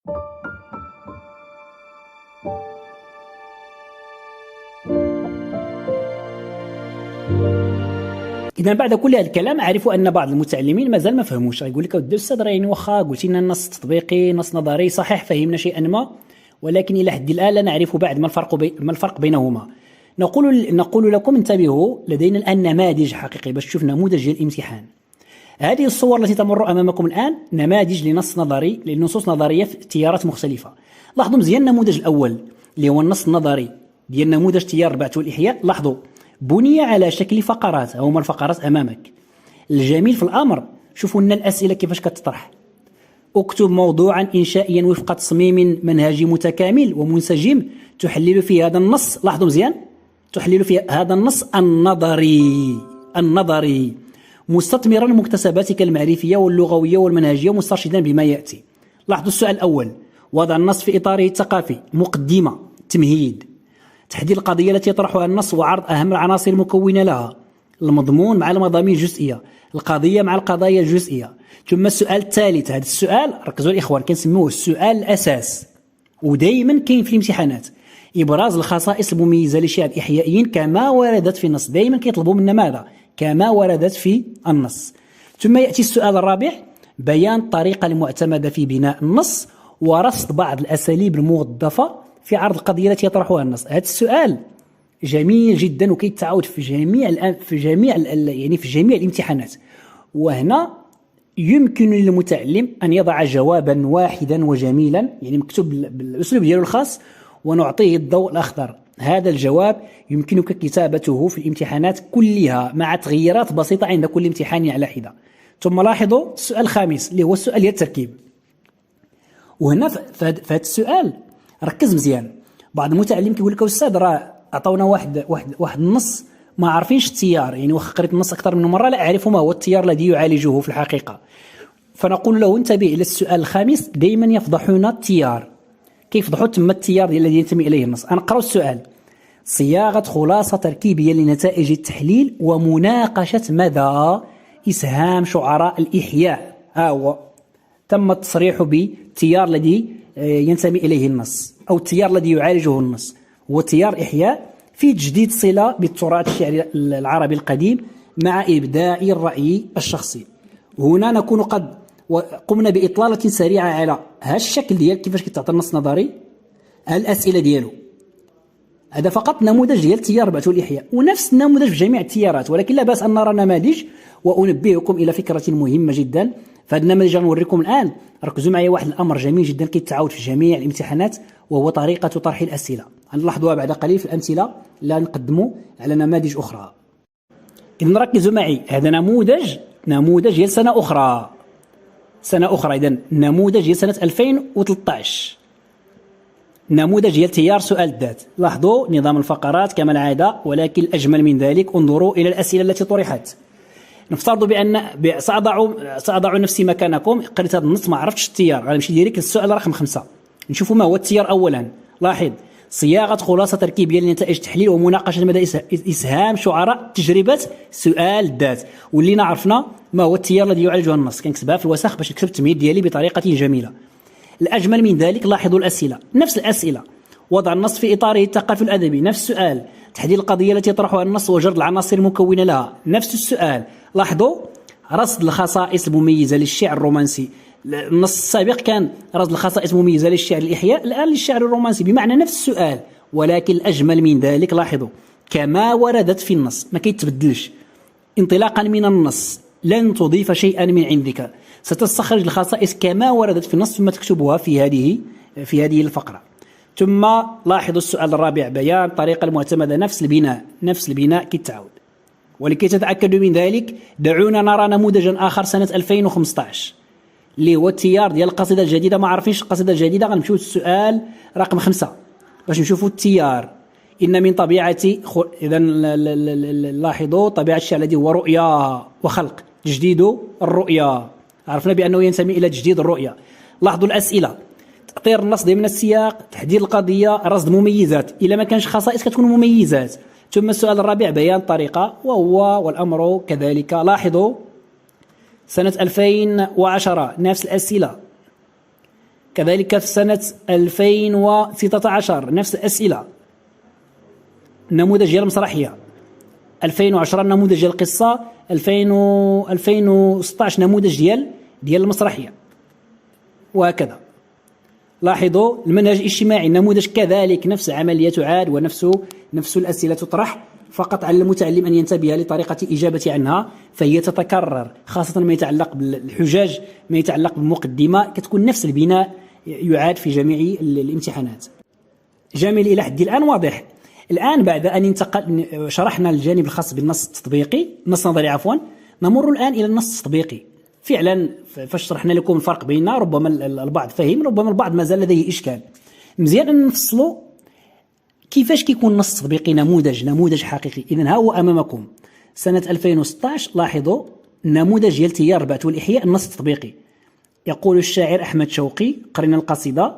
إذا بعد كل هذا الكلام أعرف أن بعض المتعلمين مازال ما فهموش. يقول لك أودي أستاذ راه يعني واخا قلتي لنا النص تطبيقي نص نظري صحيح فهمنا شيئا ما، ولكن إلى حد الآن لا نعرف بعد ما الفرق بينهما. نقول لكم انتبهوا، لدينا الآن نماذج حقيقي باش تشوف نموذج ديال الامتحان. هذه الصور التي تمر أمامكم الآن نماذج لنص نظري لنصوص نظرية في تيارات مختلفة. لاحظوا مزيان النموذج الأول اللي هو النص النظري ديال نموذج تيار البعث والإحياء. لاحظوا بني على شكل فقرات، هما الفقرات أمامك. الجميل في الأمر شوفوا لنا الأسئلة كيفاش كتطرح. اكتب موضوعا إنشائيا وفق تصميم منهجي متكامل ومنسجم تحلل في هذا النص. لاحظوا مزيان، تحلل في هذا النص النظري مستثمرا مكتسباتك المعرفية واللغوية والمنهجية مسترشدا بما يأتي. لاحظوا السؤال الأول، وضع النص في إطاره الثقافي. مقدمة، تمهيد، تحديد القضية التي يطرحها النص وعرض أهم العناصر المكونة لها، المضمون مع المضامين الجزئية، القضية مع القضايا الجزئية. ثم السؤال الثالث، هذا السؤال ركزوا الإخوان كنسموه السؤال الأساس ودائما كاين في الامتحانات، إبراز الخصائص المميزة للشعر الإحيائيين كما وردت في النص. دائما كيطلبوا منا ماذا؟ كما وردت في النص. ثم يأتي السؤال الرابع، بيان الطريقة المعتمدة في بناء النص ورصد بعض الأساليب الموظفة في عرض القضية التي يطرحها النص. هذا السؤال جميل جدا وكيتعاود في جميع الامتحانات. وهنا يمكن للمتعلم أن يضع جوابا واحدا وجميلا، يعني مكتوب بالأسلوب ديالو الخاص، ونعطيه الضوء الأخضر. هذا الجواب يمكنك كتابته في الامتحانات كلها مع تغييرات بسيطة عند كل امتحان على حدة. ثم لاحظوا السؤال الخامس اللي هو السؤال ديال التركيب. وهنا في هذا السؤال ركز مزيان. بعض المتعلم كيقول لك أستاذ راه عطاونا واحد النص ما عارفينش التيار، يعني واخا قريت النص أكثر من مرة لا أعرف ما هو التيار الذي يعالجه في الحقيقة. فنقول له انتبه إلى السؤال الخامس، دائما يفضحون التيار، كيفضحوا تم التيار الذي ينتمي إليه النص. أنا أقرأ السؤال، صياغة خلاصة تركيبية لنتائج التحليل ومناقشة مدى إسهام شعراء الإحياء. هو تم التصريح بالتيار الذي ينتمي إليه النص أو التيار الذي يعالجه النص هو تيار إحياء في تجديد صلة بالتراث الشعري العربي القديم مع إبداء الرأي الشخصي. هنا نكون قد قمنا بإطلالة سريعة على هذا الشكل ديال كيفاش كتعطي النص نظري، الأسئلة ديالو. هذا فقط نموذج ديال تيار البعث والإحياء، ونفس النموذج في جميع التيارات، ولكن لا بأس أن نرى نماذج. وأنبهكم إلى فكرة مهمة جدا في هذا النماذج نوريكم الآن. ركزوا معي واحد الأمر جميل جدا كيتعاود في جميع الامتحانات، وهو طريقة طرح الأسئلة. نلاحظوها بعد قليل في الأمثلة لا نقدموا على نماذج أخرى. إذن ركزوا معي، هذا نموذج ديال سنة أخرى. إذن نموذج ديال سنة 2013، نموذج ديال تيار سؤال الذات. لاحظوا نظام الفقرات كما العادة، ولكن الأجمل من ذلك انظروا إلى الأسئلة التي طرحت. نفترض بأن سأضع نفسي مكانكم، قريت هذا النص ما عرفتش التيار، غنمشي ديريكت للسؤال رقم 5. نشوفوا ما هو التيار أولا. لاحظ، صياغة خلاصة تركيبية لنتائج التحليل ومناقشة مدى إسهام شعراء تجربة سؤال الذات. ولينا عرفنا ما هو التيار الذي يعالجه النص، كنكتبها في الوسخ باش نكتب التمهيد ديالي بطريقة جميلة. الأجمل من ذلك لاحظوا الأسئلة، نفس الأسئلة. وضع النص في إطاره الثقافي الأدبي، نفس السؤال. تحديد القضية التي يطرحها النص وجرد العناصر المكونة لها، نفس السؤال. لاحظوا رصد الخصائص المميزة للشعر الرومانسي. النص السابق كان رصد الخصائص المميزة للشعر الإحياء، الآن للشعر الرومانسي، بمعنى نفس السؤال. ولكن الأجمل من ذلك لاحظوا كما وردت في النص، ما كيتبدلش. انطلاقا من النص لن تضيف شيئا من عندك، ستستخرج الخصائص كما وردت في النص ثم تكتبها في هذه الفقرة. ثم لاحظوا السؤال الرابع، بيان الطريقة المعتمدة، نفس البناء كالتعود. ولكي تتأكدوا من ذلك دعونا نرى نموذجا آخر سنة 2015 اللي هو التيار ديال القصيدة الجديدة. ما عارفينش القصيدة الجديدة، غنمشيو للسؤال رقم 5 باش نشوفوا التيار. إن من طبيعة إذا لاحظوا طبيعة الشعر الذي هو رؤيا وخلق، تجديد الرؤيا. عرفنا بأنه ينتمي إلى تجديد الرؤيا. لاحظوا الأسئلة، تأطير النص ضمن السياق، تحديد القضية، رصد مميزات. إلا ما كانش خصائص كتكون مميزات. ثم السؤال الرابع، بيان الطريقة، والأمر كذلك. لاحظوا سنة 2010 نفس الأسئلة. كذلك في سنة 2016 نفس الأسئلة، نموذج ديال المسرحية. 2010 نموذج ديال القصة. 2016 نموذج ديال المسرحية، وهكذا. لاحظوا المنهج الاجتماعي النموذج كذلك نفس العملية تعاد ونفس الأسئلة تطرح، فقط على المتعلم أن ينتبه لطريقة الإجابة عنها، فهي تتكرر خاصة ما يتعلق بالحجاج، ما يتعلق بالمقدمة، كتكون نفس البناء يعاد في جميع الامتحانات. جميل إلى حد الآن واضح. الآن بعد أن شرحنا الجانب الخاص بالنص التطبيقي، النص النظري عفوا، نمر الآن إلى النص التطبيقي. فعلا فاش شرحنا لكم الفرق بيننا ربما البعض فهم، ربما البعض مازال لديه إشكال. مزيان أن نفصلوا كيفاش كيكون النص التطبيقي نموذج حقيقي. إذن ها هو أمامكم سنة 2016. لاحظوا نموذج ديال تيار البعث والإحياء، النص التطبيقي. يقول الشاعر أحمد شوقي، قرينا القصيدة: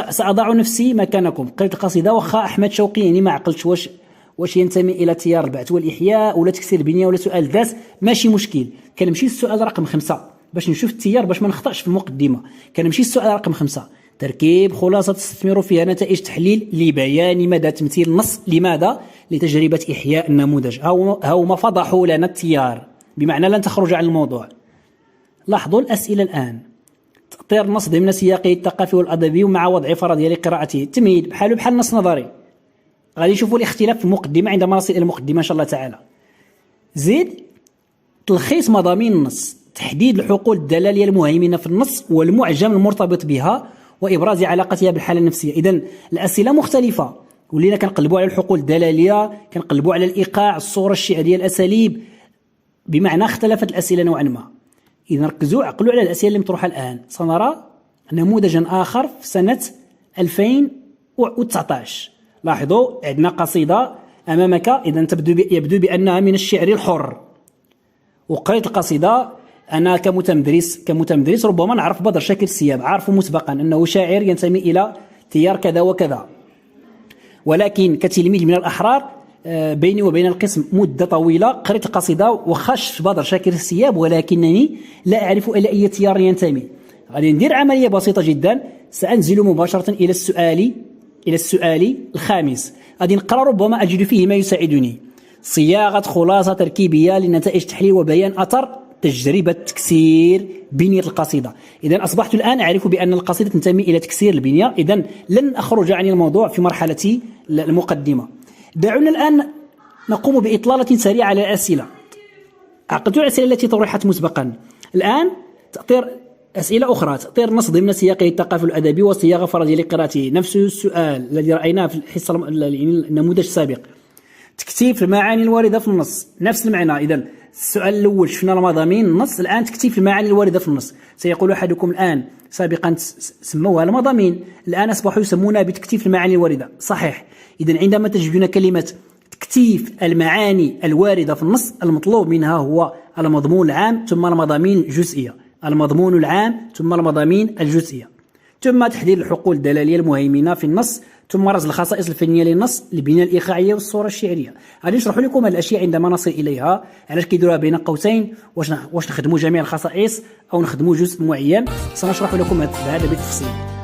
سأضع نفسي مكانكم. قريت القصيدة واخا أحمد شوقي يعني ما عقلتش واش ينتمي إلى تيار البعث والإحياء ولا تكسير البنية ولا سؤال ذات، ماشي مشكل. كنمشي للسؤال رقم 5 باش نشوف التيار، باش ما نخطأش في المقدمة. كنمشي للسؤال رقم 5: تركيب خلاصة تستثمر فيها نتائج تحليل لبيان مدى تمثيل النص. لماذا؟ لتجربة إحياء النموذج. هاو ما فضحوا لنا التيار، بمعنى لن تخرج عن الموضوع. لاحظوا الأسئلة الآن: تأطير النص ضمن سياقه الثقافي والأدبي ومع وضع فرضية لقراءته. تمهيد بحال النص النظري. غادي نشوفوا الاختلاف في المقدمة عندما نصل إلى المقدمة إن شاء الله تعالى. زيد تلخيص مضامين النص، تحديد الحقول الدلالية المهيمنة في النص والمعجم المرتبط بها وإبراز علاقتها بالحالة النفسية. إذن الأسئلة مختلفة، ولينا كنقلبوا على الحقول الدلالية، كنقلبوا على الإيقاع، الصورة الشعرية، الأساليب، بمعنى اختلفت الأسئلة نوعا ما. إذن ركزوا عقلوا على الأسئلة اللي مطروحة الآن. سنرى نموذجا آخر في سنة 2019. لاحظوا عندنا قصيدة أمامك، إذن يبدو بأنها من الشعر الحر. وقريت القصيدة أنا كمتمدرس ربما نعرف بدر شاكر السياب، عارف مسبقا أنه شاعر ينتمي إلى تيار كذا وكذا، ولكن كتلميذ من الأحرار بيني وبين القسم مدة طويلة، قريت القصيدة وخش بدر شاكر السياب ولكنني لا أعرف إلى أي تيار ينتمي. غادي ندير عملية بسيطة جدا، سأنزل مباشرة إلى السؤال الخامس. غادي نقرأ ربما أجد فيه ما يساعدني: صياغة خلاصة تركيبية لنتائج تحليل وبيان أثر تجربة تكسير بنية القصيدة. إذن أصبحت الآن أعرف بأن القصيدة تنتمي إلى تكسير البنية، إذن لن أخرج عن الموضوع في مرحلة المقدمة. دعونا الآن نقوم بإطلالة سريعة على الأسئلة. عقدت الأسئلة التي طرحت مسبقا. الآن تأطير أسئلة أخرى: تأطير النص ضمن سياقه الثقافي الأدبي وصياغة فرضية لقراءته، نفس السؤال الذي رأيناه في الحصة النموذج السابق. تكتيف المعاني الواردة في النص، نفس المعنى. إذن السؤال الأول شفنا المضامين النص، الآن تكتيف المعاني الواردة في النص. سيقول أحدكم الآن سابقا سموها المضامين، الآن أصبحوا يسمونها بتكتيف المعاني الواردة. صحيح. إذن عندما تجدون كلمة تكتيف المعاني الواردة في النص، المطلوب منها هو المضمون العام ثم المضامين الجزئية، المضمون العام ثم المضامين الجزئية، ثم تحديد الحقول الدلالية المهيمنة في النص، ثم رصد الخصائص الفنية للنص، البنية الإيقاعية والصورة الشعرية. غادي نشرح لكم هذه الأشياء عندما نصل إليها، علاش كيديروها بين قوسين، واش نخدموا جميع الخصائص أو نخدموا جزء معين، سنشرح لكم هذا بالتفصيل.